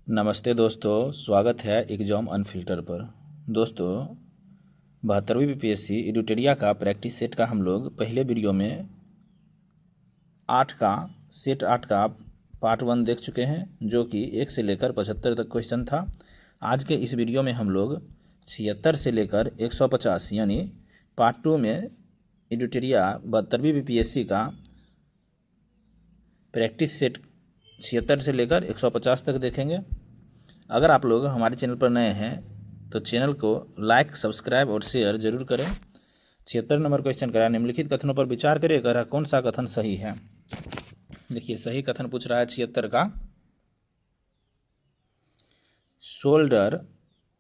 नमस्ते दोस्तों, स्वागत है एग्जाम अनफिल्टर पर। दोस्तों, 72वीं बीपीएससी एडिटोरिया का प्रैक्टिस सेट का हम लोग पहले वीडियो में 8 का पार्ट 1 देख चुके हैं, जो कि 1 से लेकर 75 तक क्वेश्चन था। आज के इस वीडियो में हम लोग 76 से लेकर 150 यानी पार्ट 2 में एडिटोरिया 72वीं बीपीएससी का प्रैक्टिस सेट 76 से लेकर 150 तक देखेंगे। अगर आप लोग हमारे चैनल पर नए हैं तो चैनल को लाइक, सब्सक्राइब और शेयर जरूर करें। 76 नंबर क्वेश्चन करा, निम्नलिखित कथनों पर विचार करिए, कह कौन सा कथन सही है। देखिए, सही कथन पूछ रहा है 76 का। सोल्डर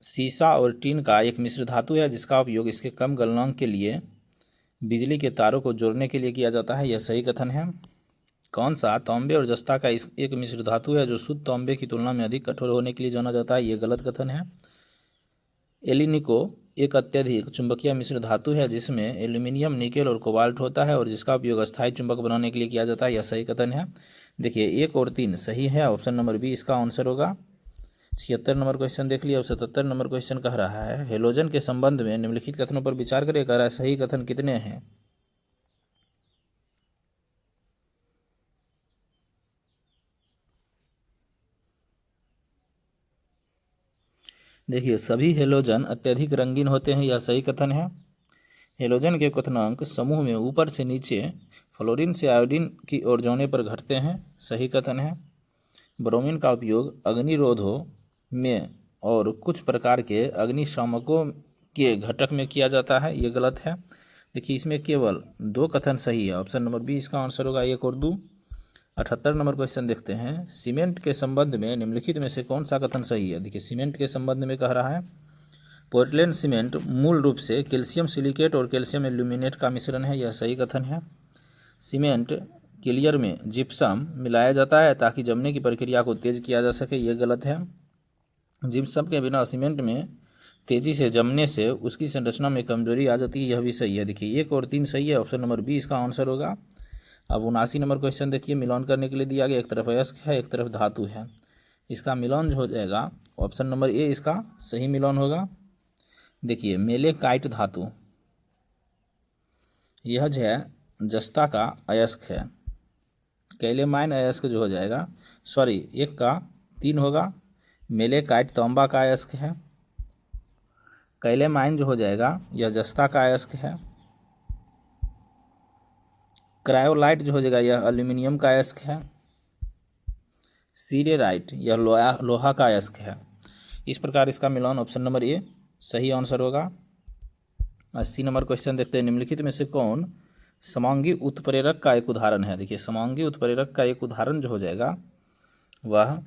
सीसा और टीन का एक मिश्र धातु है जिसका उपयोग इसके कम गलनांक के लिए बिजली के तारों को जोड़ने के लिए किया जाता है। यह सही कथन है। कौन सा तांबे और जस्ता का एक मिश्र धातु है जो शुद्ध तांबे की तुलना में अधिक कठोर होने के लिए जाना जाता है। यह गलत कथन है। एलिनिको एक अत्यधिक चुंबकीय मिश्र धातु है जिसमें एल्यूमिनियम, निकेल और कोबाल्ट होता है और जिसका उपयोग अस्थायी चुंबक बनाने के लिए किया जाता है। यह सही कथन है। देखिए, 1 और 3 सही है। ऑप्शन नंबर बी इसका आंसर होगा। 76 नंबर क्वेश्चन देख लिया। 77 नंबर क्वेश्चन कह रहा है हेलोजन के संबंध में निम्नलिखित कथनों पर विचार करें। कह रहा है सही कथन कितने हैं। देखिए, सभी हेलोजन अत्यधिक रंगीन होते हैं। यह सही कथन है। हेलोजन के क्वथनांक समूह में ऊपर से नीचे फ्लोरीन से आयोडीन की ओर जाने पर घटते हैं। सही कथन है। ब्रोमीन का उपयोग अग्निरोधों में और कुछ प्रकार के अग्निशामकों के घटक में किया जाता है। ये गलत है। देखिए, इसमें केवल 2 कथन सही है। ऑप्शन नंबर बी इसका आंसर होगा, 1 और 2। 78 नंबर क्वेश्चन देखते हैं। सीमेंट के संबंध में निम्नलिखित में से कौन सा कथन सही है। देखिए, सीमेंट के संबंध में कह रहा है पोर्टलैंड सीमेंट मूल रूप से कैल्शियम सिलिकेट और कैल्शियम एल्यूमिनेट का मिश्रण है। यह सही कथन है। सीमेंट क्लियर में जिप्सम मिलाया जाता है ताकि जमने की प्रक्रिया को तेज किया जा सके। यह गलत है। जिप्सम के बिना सीमेंट में तेजी से जमने से उसकी संरचना में कमजोरी आ जाती है। यह भी सही है। देखिए, 1 और 3 सही है। ऑप्शन नंबर बी इसका आंसर होगा। अब 79 नंबर क्वेश्चन देखिए, मिलान करने के लिए दिया गया, एक तरफ अयस्क है एक तरफ धातु है। इसका मिलान जो हो जाएगा, ऑप्शन नंबर ए इसका सही मिलान होगा। देखिए, मेलेकाइट धातु यह जो है जस्ता का अयस्क है। कैलेमाइन अयस्क जो हो जाएगा, सॉरी 1 का 3 होगा। मेलेकाइट तांबा का अयस्क है। कैलेमाइन जो हो जाएगा यह जस्ता का अयस्क है। क्रायोलाइट जो हो जाएगा यह एल्यूमिनियम का अयस्क है। सीरेराइट यह लोहा का अयस्क है। इस प्रकार इसका मिलान ऑप्शन नंबर ए सही आंसर होगा। 80 नंबर क्वेश्चन देखते हैं। निम्नलिखित में से कौन समांगी उत्प्रेरक का एक उदाहरण है। देखिए, समांगी उत्प्रेरक का एक उदाहरण जो हो जाएगा वह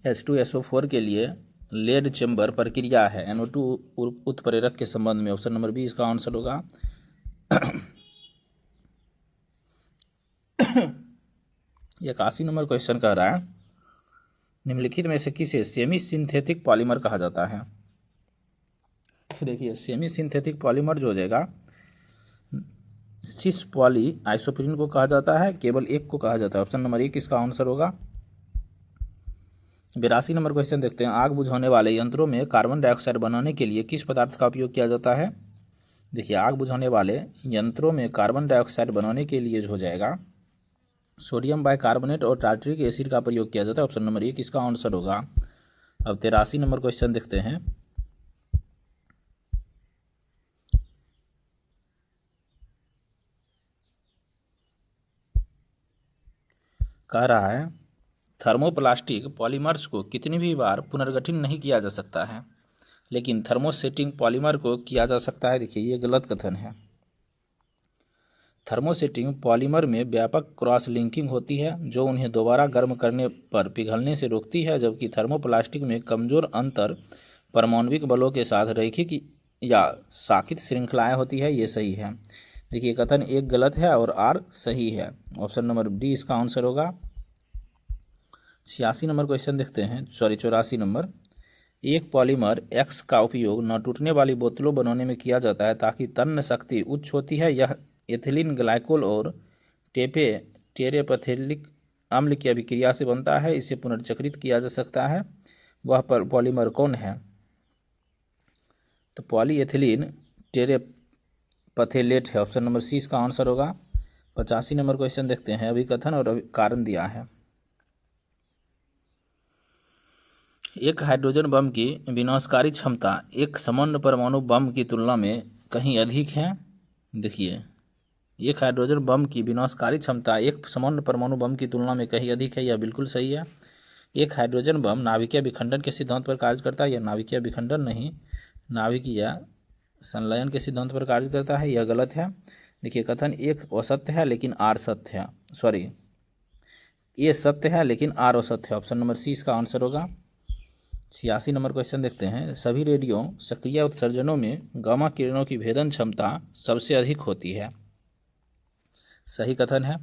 H2SO4 के लिए लेड चेम्बर प्रक्रिया है NO2 उत्प्रेरक के संबंध में। ऑप्शन नंबर बी इसका आंसर होगा। 81 नंबर क्वेश्चन कह रहा है निम्नलिखित में से किसे सेमी सिंथेटिक पॉलीमर कहा जाता है। देखिए, सेमी सिंथेटिक पॉलीमर जो हो जाएगा सिस पॉली आइसोप्रीन को कहा जाता है, केवल एक को कहा जाता है। ऑप्शन नंबर 1 इसका आंसर होगा। 82 नंबर क्वेश्चन देखते हैं। आग बुझाने वाले यंत्रों में कार्बन डाइऑक्साइड बनाने के लिए किस पदार्थ का उपयोग किया जाता है। देखिए, आग बुझाने वाले यंत्रों में कार्बन डाइऑक्साइड बनाने के लिए जो हो जाएगा सोडियम बाइकार्बोनेट और टार्टरिक एसिड का प्रयोग किया जाता है। ऑप्शन नंबर 1 इसका आंसर होगा। अब 83 नंबर क्वेश्चन देखते हैं। कह रहा है थर्मोप्लास्टिक पॉलीमर्स को कितनी भी बार पुनर्गठन नहीं किया जा सकता है, लेकिन थर्मोसेटिंग पॉलीमर को किया जा सकता है। देखिए, ये गलत कथन है। थर्मोसेटिंग पॉलीमर में व्यापक क्रॉस लिंकिंग होती है जो उन्हें दोबारा गर्म करने पर पिघलने से रोकती है, जबकि थर्मोप्लास्टिक में कमजोर अंतर परमाणविक बलों के साथ रैखिक या शाखित श्रृंखलाएं होती है। ये सही है। देखिए, कथन 1 गलत है और आर सही है। ऑप्शन नंबर डी इसका आंसर होगा। 86 नंबर क्वेश्चन देखते हैं, सॉरी 84 नंबर। एक पॉलीमर एक्स का उपयोग न टूटने वाली बोतलों बनाने में किया जाता है ताकि तन्य शक्ति उच्च होती है। यह एथिलीन ग्लाइकोल और टेरेपथेलिक अम्ल की अभिक्रिया से बनता है, इसे पुनर्चक्रित किया जा सकता है, वह पॉलीमर कौन है? तो पॉलीएथिलीन टेरेपथेलेट है, ऑप्शन नंबर सी इसका आंसर होगा। 85 नंबर क्वेश्चन देखते हैं, अभिकथन और कारण दिया है। एक हाइड्रोजन बम की विनाशकारी क्षमता एक सामान्य परमाणु बम की तुलना में कहीं अधिक है। देखिए, एक हाइड्रोजन बम की विनाशकारी क्षमता एक सामान्य परमाणु बम की तुलना में कहीं अधिक है, यह बिल्कुल सही है। एक हाइड्रोजन बम नाभिकीय विखंडन के सिद्धांत पर कार्य करता है, यह नाभिकीय विखंडन नहीं, नाभिकीय संलयन के सिद्धांत पर कार्य करता है, यह गलत है। देखिए, कथन एक असत्य है लेकिन आर सत्य है, सॉरी, ये सत्य है लेकिन आर असत्य है, ऑप्शन नंबर सी इसका आंसर होगा। 86 नंबर क्वेश्चन देखते हैं, सभी रेडियो सक्रिय उत्सर्जनों में गामा किरणों की भेदन क्षमता सबसे अधिक होती है। सही कथन है।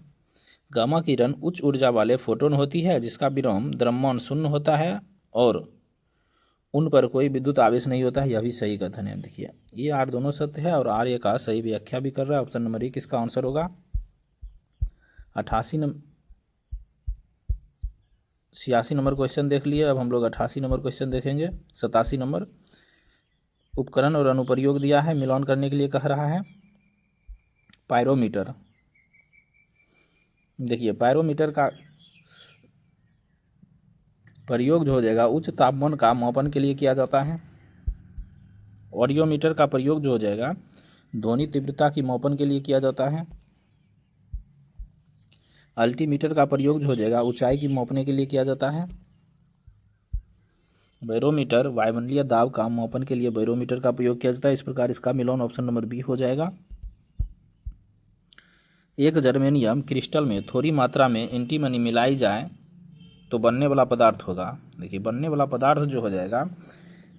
गामा किरण उच्च ऊर्जा वाले फोटोन होती है जिसका विराम द्रव्यमान शून्य होता है और उन पर कोई विद्युत आवेश नहीं होता है, यह भी सही कथन है। देखिए, ये आर दोनों सत्य है और आर्य का सही व्याख्या भी कर रहा है, ऑप्शन नंबर 1 इसका आंसर होगा। 86 नंबर क्वेश्चन देख लिए, अब हम लोग 88 नंबर क्वेश्चन देखेंगे। 87 नंबर, उपकरण और अनुप्रयोग दिया है, मिलान करने के लिए कह रहा है। पायरोमीटर, देखिए पायरोमीटर का प्रयोग जो हो जाएगा उच्च तापमान का मापन के लिए किया जाता है। ऑडियोमीटर का प्रयोग जो हो जाएगा ध्वनि तीव्रता की मापन के लिए किया जाता है। अल्टीमीटर का प्रयोग जो हो जाएगा ऊंचाई की मापने के लिए किया जाता है। बैरोमीटर वायुमंडलीय दाब का मापन के लिए बैरोमीटर का प्रयोग किया जाता है। इस प्रकार इसका मिलान ऑप्शन नंबर बी हो जाएगा। एक जर्मेनियम क्रिस्टल में थोड़ी मात्रा में एंटीमनी मिलाई जाए तो बनने वाला पदार्थ होगा। देखिए, बनने वाला पदार्थ जो हो जाएगा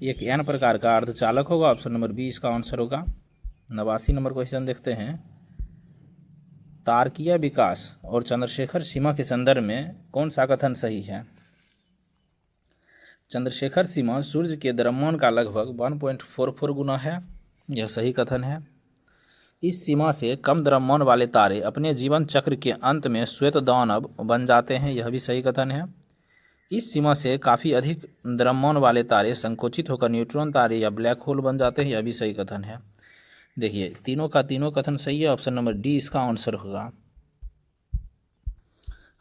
एक एन प्रकार का अर्धचालक होगा, ऑप्शन नंबर बी इसका आंसर होगा। 89 नंबर क्वेश्चन देखते हैं, तारकीय विकास और चंद्रशेखर सीमा के संदर्भ में कौन सा कथन सही है? चंद्रशेखर सीमा सूर्य के द्रव्यमान का लगभग 1.44 गुना है, यह सही कथन है। इस सीमा से कम द्रव्यमान वाले तारे अपने जीवन चक्र के अंत में श्वेत दानव बन जाते हैं, यह भी सही कथन है। इस सीमा से काफ़ी अधिक द्रव्यमान वाले तारे संकोचित होकर न्यूट्रॉन तारे या ब्लैक होल बन जाते हैं, यह भी सही कथन है। देखिए, तीनों का तीनों कथन सही है, ऑप्शन नंबर डी इसका आंसर होगा।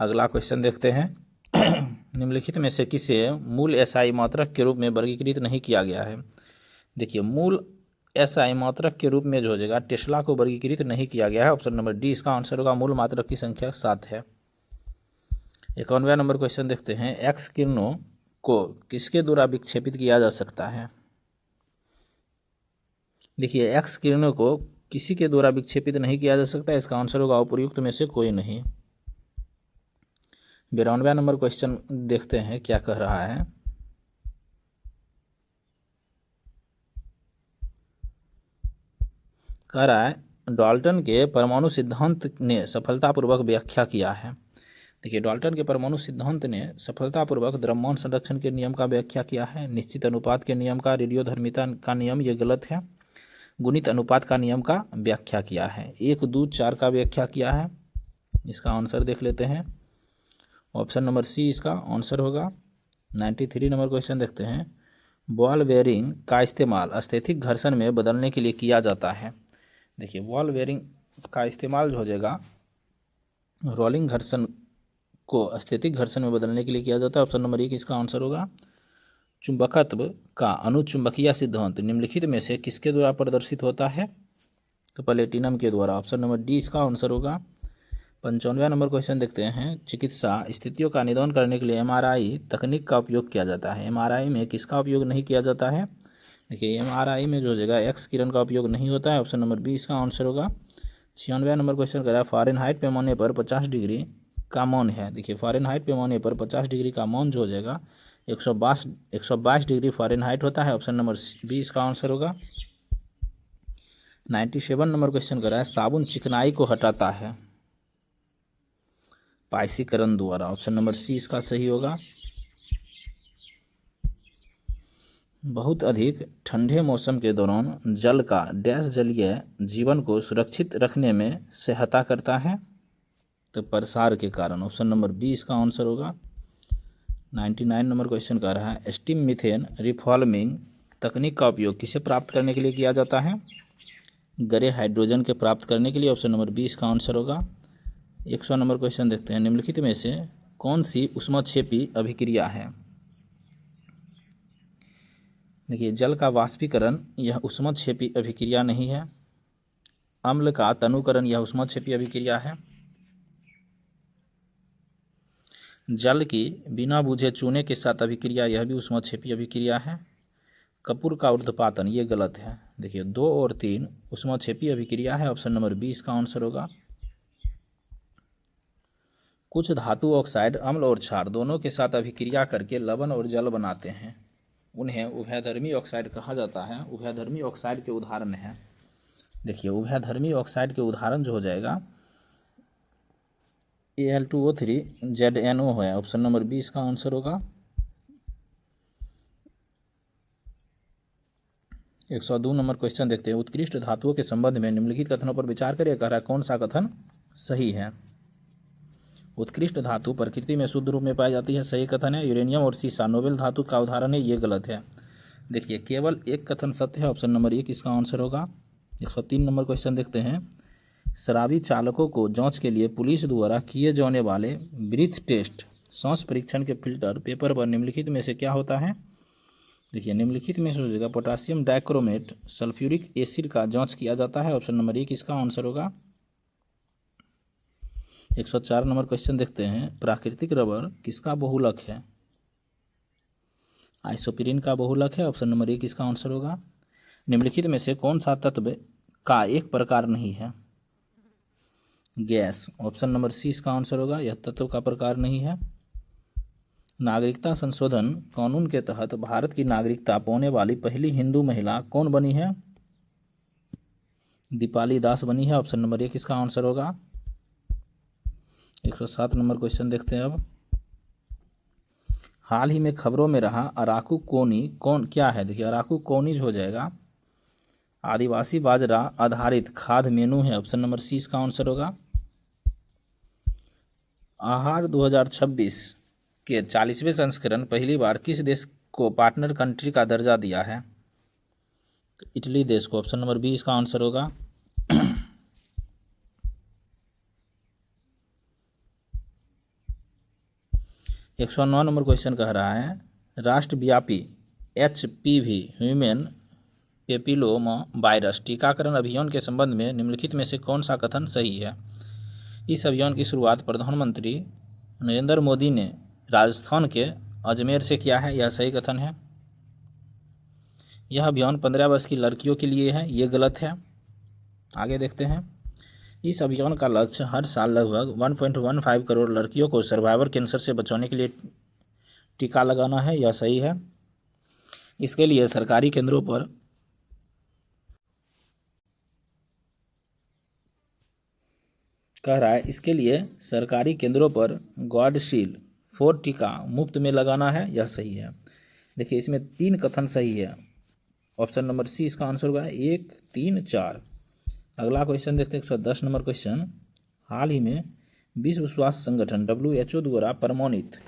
अगला क्वेश्चन देखते हैं, निम्नलिखित में से किसे मूल एसआई मात्रक के रूप में वर्गीकृत नहीं किया गया है? देखिए, मूल एसआई मात्रक के रूप में जो हो जाएगा टेस्ला को वर्गीकृत नहीं किया गया है, ऑप्शन नंबर डी इसका आंसर होगा। मूल मात्रक की संख्या 7 है। 51वां नंबर क्वेश्चन देखते हैं, एक्स किरणों को किसके द्वारा विक्षेपित किया जा सकता है? देखिए, एक्स किरणों को किसी के द्वारा विक्षेपित नहीं किया जा सकता, इसका आंसर होगा उपर्युक्त में से कोई नहीं। 92वां नंबर क्वेश्चन देखते हैं क्या कह रहा है। कह रहा है, डाल्टन के परमाणु सिद्धांत ने सफलतापूर्वक व्याख्या किया है। देखिए, डाल्टन के परमाणु सिद्धांत ने सफलतापूर्वक द्रव्यमान संरक्षण के नियम का व्याख्या किया है। निश्चित अनुपात के नियम का, रेडियोधर्मिता का नियम, ये गलत है। गुणित अनुपात का नियम का व्याख्या किया है। 1, 2, 4 का व्याख्या किया है। इसका आंसर देख लेते हैं, ऑप्शन नंबर सी इसका आंसर होगा। 93 नंबर क्वेश्चन देखते हैं, बॉल बेयरिंग का इस्तेमाल स्थैतिक घर्षण में बदलने के लिए किया जाता है। देखिए, बॉल बेयरिंग का इस्तेमाल जो हो जाएगा रोलिंग घर्षण को स्थैतिक घर्षण में बदलने के लिए किया जाता है, ऑप्शन नंबर 1 इसका आंसर होगा। चुंबकत्व का अनुचुंबकीय सिद्धांत निम्नलिखित में से किसके द्वारा प्रदर्शित होता है? तो प्लेटिनम के द्वारा, ऑप्शन नंबर डी इसका आंसर होगा। 95वां नंबर क्वेश्चन देखते हैं, चिकित्सा स्थितियों का निदान करने के लिए एमआरआई तकनीक का उपयोग किया जाता है। एमआरआई में किसका उपयोग नहीं किया जाता है? देखिए, एमआरआई में जो हो जाएगा एक्स किरण का उपयोग नहीं होता है, ऑप्शन नंबर बी इसका आंसर होगा। 96वां नंबर क्वेश्चन कह रहा है, फ़ारेनहाइट पैमाने पर 50 डिग्री का मान है। देखिए, फ़ारेनहाइट पैमाने पर 50 डिग्री का मान जो हो जाएगा 122 डिग्री फ़ारेनहाइट होता है, ऑप्शन नंबर बी इसका आंसर होगा। 97 नंबर क्वेश्चन कर रहा है, साबुन चिकनाई को हटाता है पाइसीकरण द्वारा, ऑप्शन नंबर सी इसका सही होगा। बहुत अधिक ठंडे मौसम के दौरान जल का डैश जलीय जीवन को सुरक्षित रखने में सहायता करता है। तो प्रसार के कारण, ऑप्शन नंबर बी इसका आंसर होगा। 99 नंबर क्वेश्चन कह रहा है स्टीम मीथेन रिफॉर्मिंग तकनीक का उपयोग किसे प्राप्त करने के लिए किया जाता है? गरे हाइड्रोजन के प्राप्त करने के लिए, ऑप्शन नंबर बी इसका आंसर होगा। 100 नंबर क्वेश्चन देखते हैं, निम्नलिखित में से कौन सी ऊष्मक्षेपी अभिक्रिया है? देखिए, जल का वाष्पीकरण यह ऊष्मक्षेपी अभिक्रिया नहीं है। अम्ल का तनुकरण यह ऊष्मक्षेपी अभिक्रिया है। जल की बिना बुझे चूने के साथ अभिक्रिया यह भी ऊष्मक्षेपी अभिक्रिया है। कपूर का ऊर्ध्वपातन ये गलत है। देखिए 2 और 3 ऊष्मक्षेपी अभिक्रिया है, ऑप्शन नंबर बी इसका आंसर होगा। कुछ धातु ऑक्साइड अम्ल और क्षार दोनों के साथ अभिक्रिया करके लवण और जल बनाते हैं, उन्हें उभयधर्मी ऑक्साइड कहा जाता है। उभयधर्मी ऑक्साइड के उदाहरण है, देखिए उभयधर्मी ऑक्साइड के उदाहरण जो हो जाएगा Al2O3 ZnO है, ऑप्शन नंबर बी इसका आंसर होगा। 102 नंबर क्वेश्चन देखते हैं, उत्कृष्ट धातुओं के संबंध में निम्नलिखित कथनों पर विचार करिए। कह रहा है कौन सा कथन सही है? उत्कृष्ट धातु प्रकृति में शुद्ध रूप में पाई जाती है, सही कथन है। यूरेनियम और सीसा नोबेल धातु का उदाहरण है, ये गलत है। देखिए केवल एक कथन सत्य है, ऑप्शन नंबर 1 इसका आंसर होगा। 103 नंबर क्वेश्चन देखते हैं, शराबी चालकों को जांच के लिए पुलिस द्वारा किए जाने वाले ब्रीथ टेस्ट सांस परीक्षण के फिल्टर पेपर पर निम्नलिखित में से क्या होता है? देखिए निम्नलिखित में से हो जाएगा पोटासियम डाइक्रोमेट सल्फ्यूरिक एसिड का जांच किया जाता है, ऑप्शन नंबर 1 इसका आंसर होगा। 104 नंबर क्वेश्चन देखते हैं, प्राकृतिक रबर किसका बहुलक है? आइसोपिरिन का बहुलक है, ऑप्शन नंबर 1 इसका आंसर होगा। निम्नलिखित में से कौन सा तत्व का एक प्रकार नहीं है? गैस, ऑप्शन नंबर सी इसका आंसर होगा, यह तत्व का प्रकार नहीं है। नागरिकता संशोधन कानून के तहत भारत की नागरिकता पाने वाली पहली हिंदू महिला कौन बनी है? दीपाली दास बनी है, ऑप्शन नंबर 1 इसका आंसर होगा। 107 नंबर क्वेश्चन देखते हैं अब, हाल ही में खबरों में रहा अराकू कोनी कौन क्या है? देखिए अराकू कोनीज हो जाएगा आदिवासी बाजरा आधारित खाद्य मेनू है, ऑप्शन नंबर सी इसका आंसर होगा। आहार 2026 के 40वें संस्करण पहली बार किस देश को पार्टनर कंट्री का दर्जा दिया है? इटली देश को, ऑप्शन नंबर बी इसका आंसर होगा। 109 नंबर क्वेश्चन कह रहा है, राष्ट्रव्यापी HPV ह्यूमन पेपिलोमा वायरस टीकाकरण अभियान के संबंध में निम्नलिखित में से कौन सा कथन सही है? इस अभियान की शुरुआत प्रधानमंत्री नरेंद्र मोदी ने राजस्थान के अजमेर से किया है, यह सही कथन है। यह अभियान 15 वर्ष की लड़कियों के लिए है, ये गलत है। आगे देखते हैं, इस अभियान का लक्ष्य हर साल लगभग 1.15 करोड़ लड़कियों को सर्वाइवर कैंसर से बचाने के लिए टीका लगाना है, यह सही है। इसके लिए सरकारी केंद्रों पर कह रहा है, इसके लिए सरकारी केंद्रों पर गार्डशील्ड 4 टीका मुफ्त में लगाना है, यह सही है। देखिए इसमें 3 कथन सही है, ऑप्शन नंबर सी इसका आंसर होगा 1, 3, 4। अगला क्वेश्चन देखते हैं 110 नंबर क्वेश्चन, हाल ही में विश्व स्वास्थ्य संगठन WHO द्वारा प्रमाणित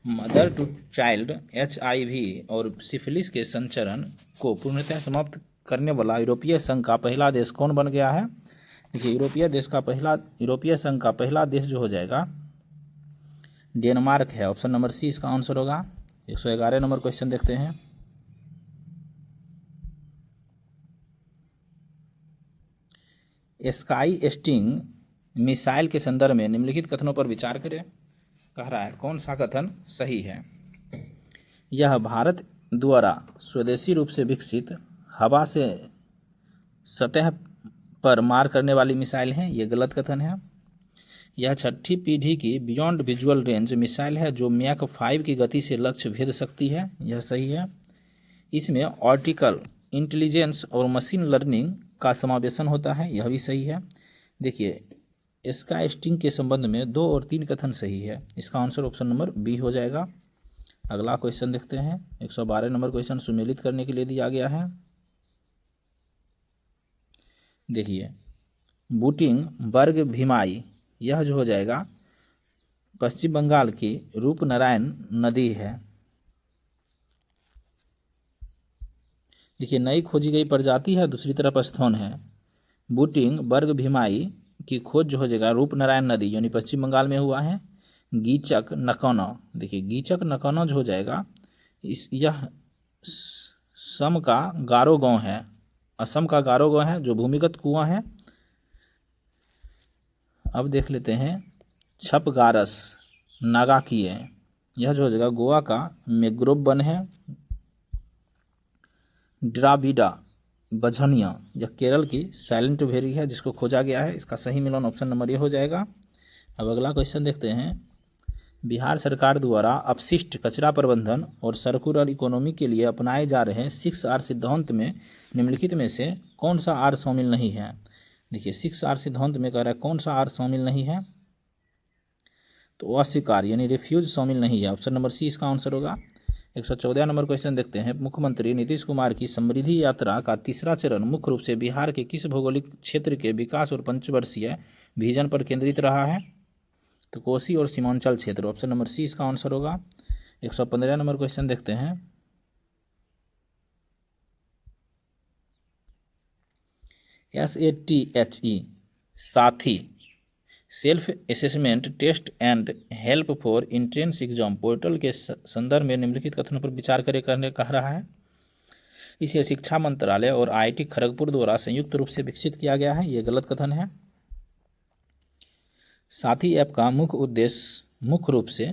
मदर टू चाइल्ड HIV और सिफिलिस के संचरण को पूर्णतः समाप्त करने वाला यूरोपीय संघ का पहला देश कौन बन गया है? देखिए यूरोपीय संघ का पहला देश जो हो जाएगा डेनमार्क है, ऑप्शन नंबर सी इसका आंसर होगा। 111 नंबर क्वेश्चन देखते हैं, स्काई स्टिंग मिसाइल के संदर्भ में निम्नलिखित कथनों पर विचार करें। कह रहा है कौन सा कथन सही है? यह भारत द्वारा स्वदेशी रूप से विकसित हवा से सतह पर मार करने वाली मिसाइल है, ये गलत कथन है। यह 6ठी पीढ़ी की बियॉन्ड विजुअल रेंज मिसाइल है जो मैक 5 की गति से लक्ष्य भेद सकती है, यह सही है। इसमें आर्टिफिशियल इंटेलिजेंस और मशीन लर्निंग का समावेशन होता है, यह भी सही है। देखिए स्काई स्टिंग के संबंध में 2 और 3 कथन सही है, इसका आंसर ऑप्शन नंबर बी हो जाएगा। अगला क्वेश्चन देखते हैं, 112 नंबर क्वेश्चन सुमेलित करने के लिए दिया गया है। देखिए बूटिंग बर्ग भीमाई यह जो हो जाएगा पश्चिम बंगाल की रूपनारायण नदी है। देखिए नई खोजी गई प्रजाति है, दूसरी तरफ स्थौन है। बूटिंग वर्ग भीमाई की खोज जो हो जाएगा रूपनारायण नदी यानी पश्चिम बंगाल में हुआ है। गीचक नकौना, देखिए गीचक नकौना जो हो जाएगा यह असम का गारो गांव है, असम का गारो गांव है जो भूमिगत कुआं है। अब देख लेते हैं छपगारस नागाकिए, यह जो हो जाएगा गोवा का मैंग्रोव वन है। ड्राविडा बझनिया, यह केरल की साइलेंट वेरी है जिसको खोजा गया है। इसका सही मिलान ऑप्शन नंबर ये हो जाएगा। अब अगला क्वेश्चन देखते हैं। बिहार सरकार द्वारा अपशिष्ट कचरा प्रबंधन और सर्कुलर इकोनॉमी के लिए अपनाए जा रहे 6R सिद्धांत में निम्नलिखित में से कौन सा आर शामिल नहीं है। देखिए 6R सिद्धांत में कह रहा है कौन सा आर शामिल नहीं है, तो अस्वीकार यानी रिफ्यूज शामिल नहीं है। ऑप्शन नंबर सी इसका आंसर होगा। 114 नंबर क्वेश्चन देखते हैं। मुख्यमंत्री नीतीश कुमार की समृद्धि यात्रा का तीसरा चरण मुख्य रूप से बिहार के किस भौगोलिक क्षेत्र के विकास और पंचवर्षीय विजन पर केंद्रित रहा है, तो कोसी और सीमांचल क्षेत्र। ऑप्शन नंबर सी इसका आंसर होगा। 115 नंबर क्वेश्चन देखते हैं। SATHE Sathee self assessment test and help for entrance exam portal के संदर्भ में निम्नलिखित कथनों पर विचार करने कह रहा है। इसे शिक्षा मंत्रालय और IIT खड़गपुर द्वारा संयुक्त रूप से विकसित किया गया है, यह गलत कथन है। साथी ऐप का मुख्य उद्देश्य मुख्य रूप से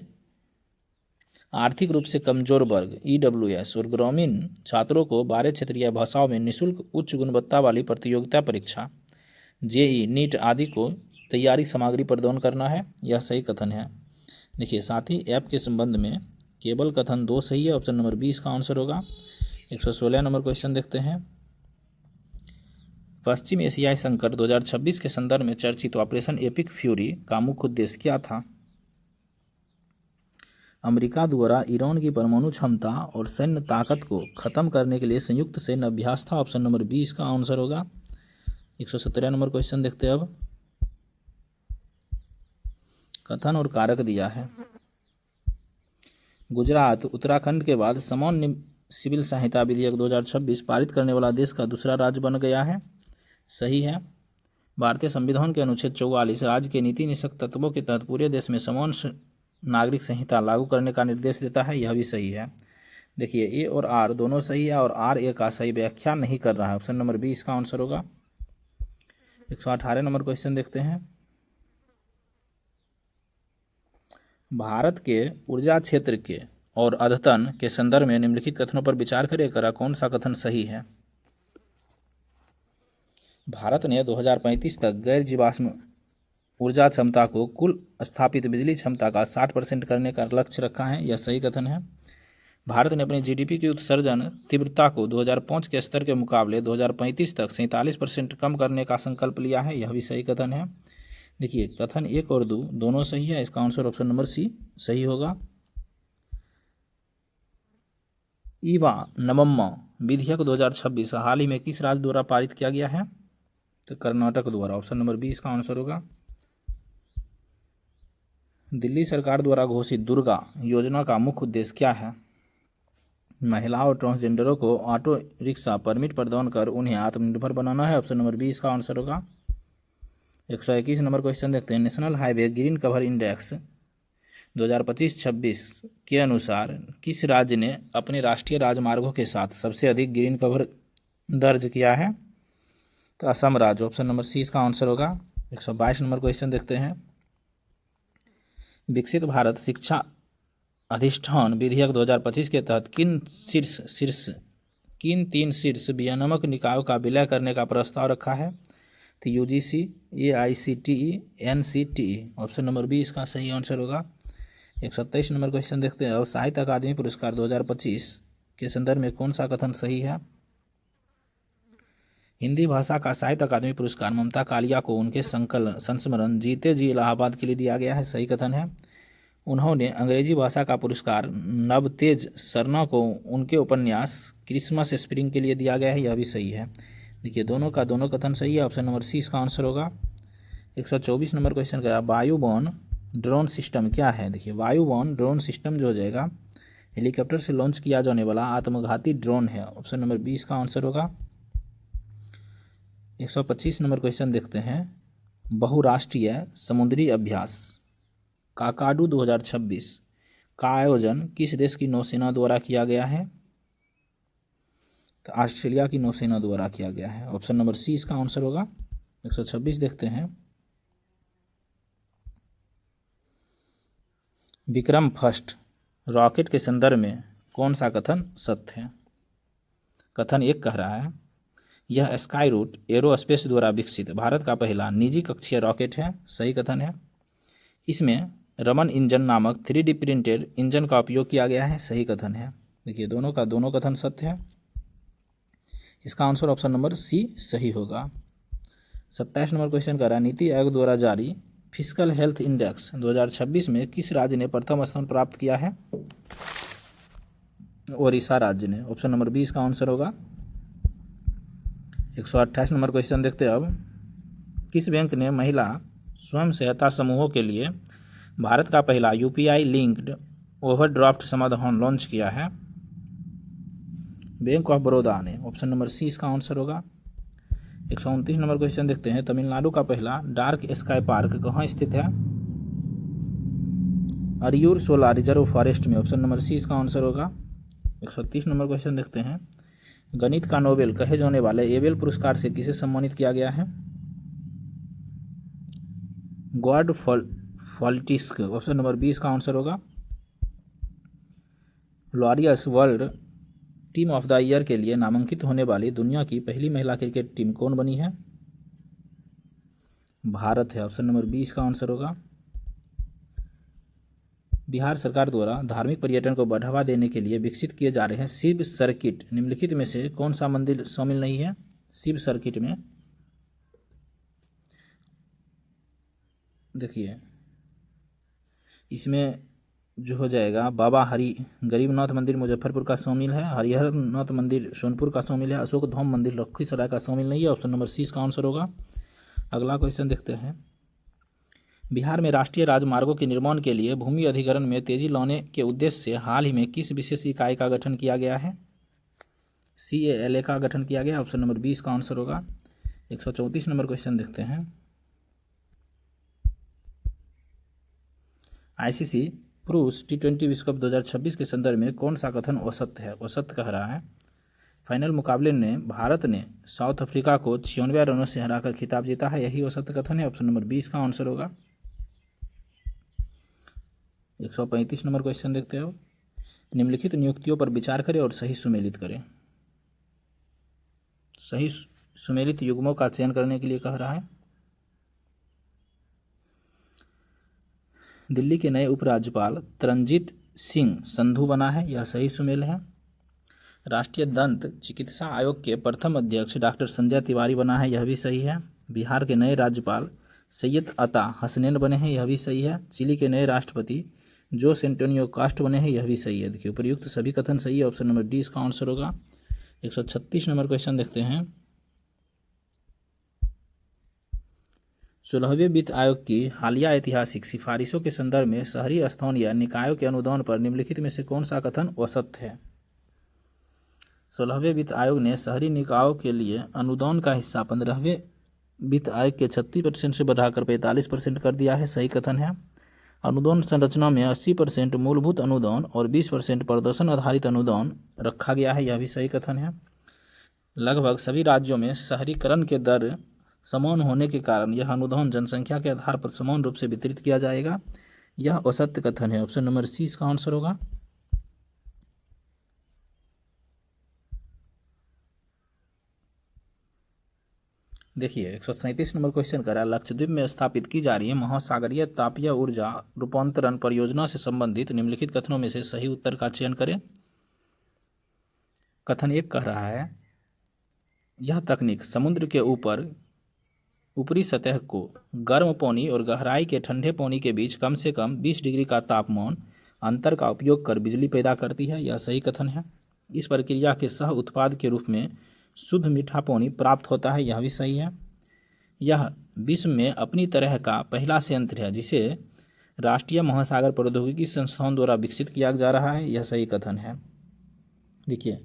आर्थिक रूप से कमजोर वर्ग EWS और ग्रामीण छात्रों को 12 क्षेत्रीय भाषाओं में निःशुल्क उच्च गुणवत्ता वाली प्रतियोगिता परीक्षा JEE नीट आदि को तैयारी सामग्री प्रदान करना है, यह सही कथन है। देखिए साथी ऐप के संबंध में केवल कथन 2 सही है, ऑप्शन नंबर बी इसका आंसर होगा। 116 नंबर क्वेश्चन देखते हैं। पश्चिम एशियाई संकट 2026 के संदर्भ में चर्चित ऑपरेशन एपिक फ्यूरी का मुख्य उद्देश्य क्या था। अमेरिका द्वारा ईरान की परमाणु क्षमता और सैन्य ताकत को खत्म करने के लिए संयुक्त सैन्य अभ्यास था, ऑप्शन नंबर बी इसका आंसर होगा। 117 नंबर क्वेश्चन देखते हैं। अब कथन और कारक दिया है। गुजरात उत्तराखंड के बाद समान सिविल संहिता विधेयक 2026 पारित करने वाला देश का दूसरा राज्य बन गया है, सही है। भारतीय संविधान के अनुच्छेद 44 राज्य के नीति निषेध तत्वों के तहत पूरे देश में समान नागरिक संहिता लागू करने का निर्देश देता है, यह भी सही है। देखिए ए और आर दोनों सही है और आर ए का सही व्याख्या नहीं कर रहा है, ऑप्शन नंबर बी इसका आंसर होगा। 118 नंबर क्वेश्चन देखते हैं। भारत के ऊर्जा क्षेत्र के और अद्यतन के संदर्भ में निम्नलिखित कथनों पर विचार करें, कौन सा कथन सही है। भारत ने 2035 तक गैर जीवाश्म ऊर्जा क्षमता को कुल स्थापित बिजली क्षमता का 60% करने का लक्ष्य रखा है, यह सही कथन है। भारत ने अपने GDP की उत्सर्जन तीव्रता को 2005 के स्तर के मुकाबले 2035 तक 47% कम करने का संकल्प लिया है, यह भी सही कथन है। देखिए कथन 1 और 2 दोनों सही है, इसका आंसर ऑप्शन नंबर सी सही होगा। ईवा नवम्मा विधेयक 2026 हाल ही में किस राज्य द्वारा पारित किया गया है, तो कर्नाटक द्वारा, ऑप्शन नंबर बी इसका आंसर होगा। दिल्ली सरकार द्वारा घोषित दुर्गा योजना का मुख्य उद्देश्य क्या है। महिलाओं और ट्रांसजेंडरों को ऑटो रिक्शा परमिट प्रदान कर उन्हें आत्मनिर्भर बनाना है, ऑप्शन नंबर बी इसका आंसर होगा। 121 नंबर क्वेश्चन देखते हैं। National highway green cover index 2025-26 के अनुसार किस राज्य ने अपने राष्ट्रीय राजमार्गों के साथ सबसे अधिक ग्रीन कवर दर्ज किया है, तो असम राज्य, ऑप्शन नंबर सी इसका आंसर होगा। 122 नंबर क्वेश्चन देखते हैं। विकसित भारत शिक्षा अधिष्ठान विधेयक 2025 के तहत किन 3 शीर्ष विनियामक निकायों का विलय करने का प्रस्ताव रखा है, तो UGC, AICTE, NCTE, option number B इसका सही आंसर होगा। 127 नंबर क्वेश्चन देखते हैं। और साहित्य अकादमी पुरस्कार 2025 के संदर्भ में कौन सा कथन सही है। हिंदी भाषा का साहित्य अकादमी पुरस्कार ममता कालिया को उनके संस्मरण जीते जी इलाहाबाद के लिए दिया गया है, सही कथन है। उन्होंने अंग्रेजी भाषा का पुरस्कार नवतेज सरना को उनके उपन्यास क्रिसमस स्प्रिंग के लिए दिया गया है, यह भी सही है। देखिए दोनों का दोनों कथन सही है, ऑप्शन नंबर सी इसका आंसर होगा। 124 नंबर क्वेश्चन का वायुबोन ड्रोन सिस्टम क्या है। देखिए वायुबोन ड्रोन सिस्टम जो हो जाएगा हेलीकॉप्टर से लॉन्च किया जाने वाला आत्मघाती ड्रोन है। ऑप्शन नंबर 20 का आंसर होगा। 125 नंबर क्वेश्चन देखते हैं। बहुराष्ट्रीय समुद्री अभ्यास काकाडू 2026 का आयोजन किस देश की नौसेना द्वारा किया गया है। तो ऑस्ट्रेलिया की नौसेना द्वारा किया गया है। ऑप्शन नंबर सी इसका आंसर होगा। 126 देखते हैं। विक्रम फर्स्ट रॉकेट के संदर्भ में कौन सा कथन सत्य है। कथन 1 कह रहा है यह स्काई रूट एरोस्पेस द्वारा विकसित भारत का पहला निजी कक्षीय रॉकेट है। सही कथन है। इसमें रमन इंजन नामक 3D प्रिंटेड इंजन का उपयोग किया गया है। सही कथन है। देखिए दोनों का दोनों कथन सत्य है। इसका आंसर ऑप्शन नंबर सी सही होगा। 27 नंबर क्वेश्चन का नीति आयोग द्वारा जारी फिजिकल हेल्थ इंडेक्स 2026 में किस राज्य ने प्रथम स्थान प्राप्त किया है। ओडिशा राज्य ने। ऑप्शन नंबर 20 का आंसर होगा। 128 नंबर क्वेश्चन देखते हैं अब। किस बैंक ने महिला स्वयं सहायता समूहों के लिए भारत का पहला UPI लिंक्ड ओवरड्राफ्ट समाधान लॉन्च किया है। बैंक ऑफ बड़ौदा ने। ऑप्शन नंबर सी इसका आंसर होगा। 129 नंबर क्वेश्चन देखते हैं। तमिलनाडु का पहला डार्क स्काई पार्क कहाँ स्थित है। अरियूर सोला रिजर्व फॉरेस्ट में। ऑप्शन नंबर सी इसका आंसर होगा। 130 नंबर क्वेश्चन देखते हैं। गणित का नोबेल कहे जाने वाले एबेल पुरस्कार से किसे सम्मानित किया गया है। गॉड फॉल्टिस्क। ऑप्शन नंबर 20 का आंसर होगा। Laureus world team of the year के लिए नामांकित होने वाली दुनिया की पहली महिला क्रिकेट टीम कौन बनी है। भारत है। ऑप्शन नंबर 20 का आंसर होगा। बिहार सरकार द्वारा धार्मिक पर्यटन को बढ़ावा देने के लिए विकसित किए जा रहे हैं शिव सर्किट निम्नलिखित में से कौन सा मंदिर शामिल नहीं है। शिव सर्किट में देखिए इसमें जो हो जाएगा बाबा हरि गरीबनाथ मंदिर मुजफ्फरपुर का शामिल है। हरिहर नाथ मंदिर सोनपुर का शामिल है। अशोक धाम मंदिर लखीसराय का शामिल नहीं है। ऑप्शन नंबर सी इसका आंसर होगा। अगला क्वेश्चन देखते हैं। बिहार में राष्ट्रीय राजमार्गों के निर्माण के लिए भूमि अधिग्रहण में तेजी लाने के उद्देश्य से हाल ही में किस विशेष इकाई का गठन किया गया है। CALA का गठन किया गया। ऑप्शन नंबर 20 का आंसर होगा। 134 नंबर क्वेश्चन देखते हैं। ICC पुरुष T20 विश्व कप 2026 के संदर्भ में कौन सा कथन असत्य है। असत्य कह रहा है फाइनल मुकाबले में भारत ने साउथ अफ्रीका को 96 रनों से हराकर खिताब जीता है। यही असत्य कथन है। ऑप्शन नंबर 20 का आंसर होगा। 135 नंबर क्वेश्चन देखते हो। निम्नलिखित नियुक्तियों पर विचार करें और सही सुमेलित करें। सही सुमेलित युग्मों का चयन करने के लिए कह रहा है। दिल्ली के नए उपराज्यपाल तरनजीत सिंह संधू बना है। यह सही सुमेल है। राष्ट्रीय दंत चिकित्सा आयोग के प्रथम अध्यक्ष डॉक्टर संजय तिवारी बना है। यह भी सही है। बिहार के नए राज्यपाल सैयद अता हसनैन बने हैं। यह भी सही है। चिली के नए राष्ट्रपति जोस एंटोनियो कास्ट बने हैं। यह भी सही है। देखिए उपयुक्त सभी कथन सही है। ऑप्शन नंबर डी इसका आंसर होगा। 136 नंबर क्वेश्चन देखते हैं। 16वें वित्त आयोग की हालिया ऐतिहासिक सिफारिशों के संदर्भ में शहरी स्थान या निकायों के अनुदान पर निम्नलिखित में से कौन सा कथन असत्य है। 16वें वित्त आयोग ने शहरी निकायों के लिए अनुदान का हिस्सा 15वें वित्त आयोग के 36% से बढ़ाकर 45% कर दिया है। सही कथन है। अनुदान संरचना में 80% मूलभूत अनुदान और 20% प्रदर्शन आधारित अनुदान रखा गया है। यह भी सही कथन है। लगभग सभी राज्यों में शहरीकरण के दर समान होने के कारण यह अनुदान जनसंख्या के आधार पर समान रूप से वितरित किया जाएगा। यह असत्य कथन है। ऑप्शन नंबर सी इसका आंसर होगा। देखिए 137 नंबर क्वेश्चन करा लक्षद्वीप में स्थापित की जा रही है महासागरीय तापीय ऊर्जा रूपांतरण परियोजना से संबंधित निम्नलिखित कथनों में से सही उत्तर का चयन करें। कथन 1 कह रहा है यह तकनीक समुद्र के ऊपरी सतह को गर्म पानी और गहराई के ठंडे पानी के बीच कम से कम 20 डिग्री का तापमान अंतर का उपयोग कर बिजली पैदा करती है। यह सही कथन है। इस प्रक्रिया के सह उत्पाद के रूप में शुद्ध मीठा पानी प्राप्त होता है। यह भी सही है। यह विश्व में अपनी तरह का पहला संयंत्र है जिसे राष्ट्रीय महासागर प्रौद्योगिकी संस्थान द्वारा विकसित किया जा रहा है। यह सही कथन है। देखिए,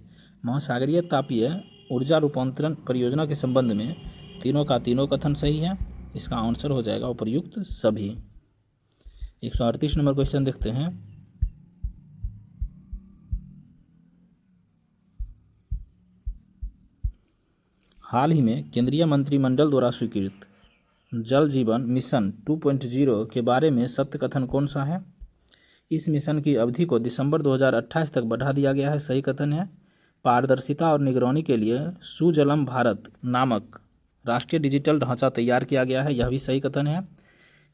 महासागरीय तापीय ऊर्जा रूपांतरण परियोजना के संबंध में तीनों का तीनों कथन सही है। इसका आंसर हो जाएगा उपर्युक्त सभी। 138 नंबर क्वेश्चन देखते हैं। हाल ही में केंद्रीय मंत्रिमंडल द्वारा स्वीकृत जल जीवन मिशन 2.0 के बारे में सत्य कथन कौन सा है? इस मिशन की अवधि को दिसंबर 2028 तक बढ़ा दिया गया है। सही कथन है। पारदर्शिता और निगरानी के लिए सुजलम भारत नामक राष्ट्रीय डिजिटल ढांचा तैयार किया गया है। यह भी सही कथन है।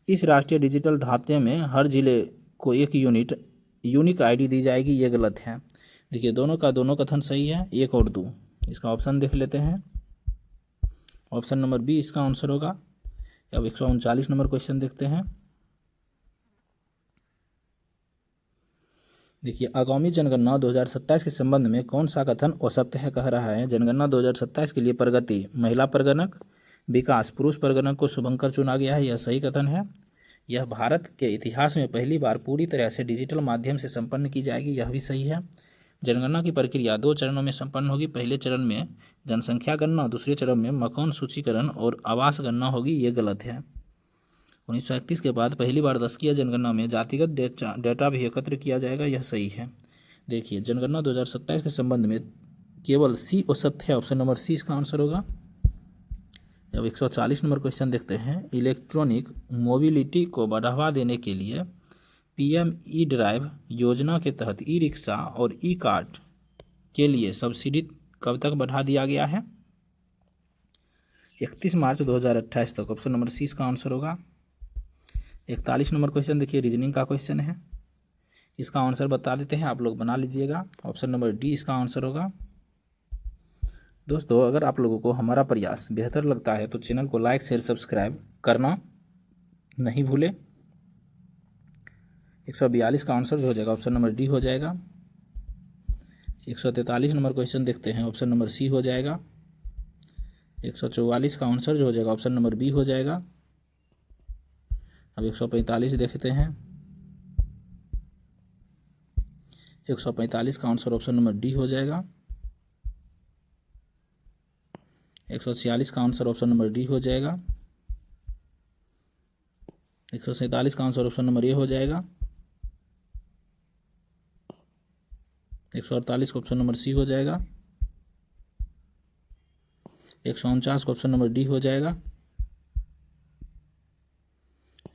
इस राष्ट्रीय डिजिटल ढांचे में हर जिले को एक यूनिक आईडी दी जाएगी। ये गलत है। देखिए, दोनों का दोनों कथन सही है, 1 और 2। इसका ऑप्शन देख लेते हैं। ऑप्शन नंबर बी इसका आंसर होगा। अब 139 नंबर क्वेश्चन देखते हैं। देखिए, आगामी जनगणना 2027 के संबंध में कौन सा कथन असत्य है? कह रहा है जनगणना 2027 के लिए प्रगति महिला प्रगणक, विकास पुरुष प्रगणक को शुभंकर चुना गया है। यह सही कथन है। यह भारत के इतिहास में पहली बार पूरी तरह से डिजिटल माध्यम से संपन्न की जाएगी। यह भी सही है। जनगणना की प्रक्रिया 2 चरणों में संपन्न होगी। पहले चरण में जनसंख्या गणना, दूसरे चरण में मकान सूचीकरण और आवास गणना होगी। ये गलत है। 1931 के बाद पहली बार दशकीय जनगणना में जातिगत डेटा भी एकत्र किया जाएगा। यह सही है। देखिए, जनगणना 2027 के संबंध में केवल सी असत्य है। ऑप्शन नंबर सी इसका आंसर होगा। अब 140 नंबर क्वेश्चन देखते हैं। इलेक्ट्रॉनिक मोबिलिटी को बढ़ावा देने के लिए PM ई ड्राइव योजना के तहत ई रिक्शा और ई कार्ट के लिए सब्सिडी कब तक बढ़ा दिया गया है? 31 मार्च 2028 तक। ऑप्शन नंबर सी इसका आंसर होगा। 41 नंबर क्वेश्चन देखिए, रीजनिंग का क्वेश्चन है। इसका आंसर बता देते हैं, आप लोग बना लीजिएगा। ऑप्शन नंबर डी इसका आंसर होगा। दोस्तों, अगर आप लोगों को हमारा प्रयास बेहतर लगता है तो चैनल को लाइक शेयर सब्सक्राइब करना नहीं भूलें। 142 का आंसर जो हो जाएगा ऑप्शन नंबर डी हो जाएगा। 143 नंबर क्वेश्चन देखते हैं। ऑप्शन नंबर सी हो जाएगा। 144 का आंसर जो हो जाएगा ऑप्शन नंबर बी हो जाएगा। अब 145 देखते हैं। 145 का आंसर ऑप्शन नंबर डी हो जाएगा। 146 का आंसर ऑप्शन नंबर डी हो जाएगा। 147 का आंसर ऑप्शन नंबर ए हो जाएगा। 148 का ऑप्शन नंबर सी हो जाएगा। 149 का ऑप्शन नंबर डी हो जाएगा।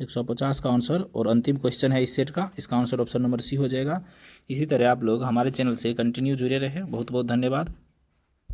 150 का आंसर और अंतिम क्वेश्चन है इस सेट का, इसका आंसर ऑप्शन नंबर सी हो जाएगा। इसी तरह आप लोग हमारे चैनल से कंटिन्यू जुड़े रहे। बहुत बहुत धन्यवाद।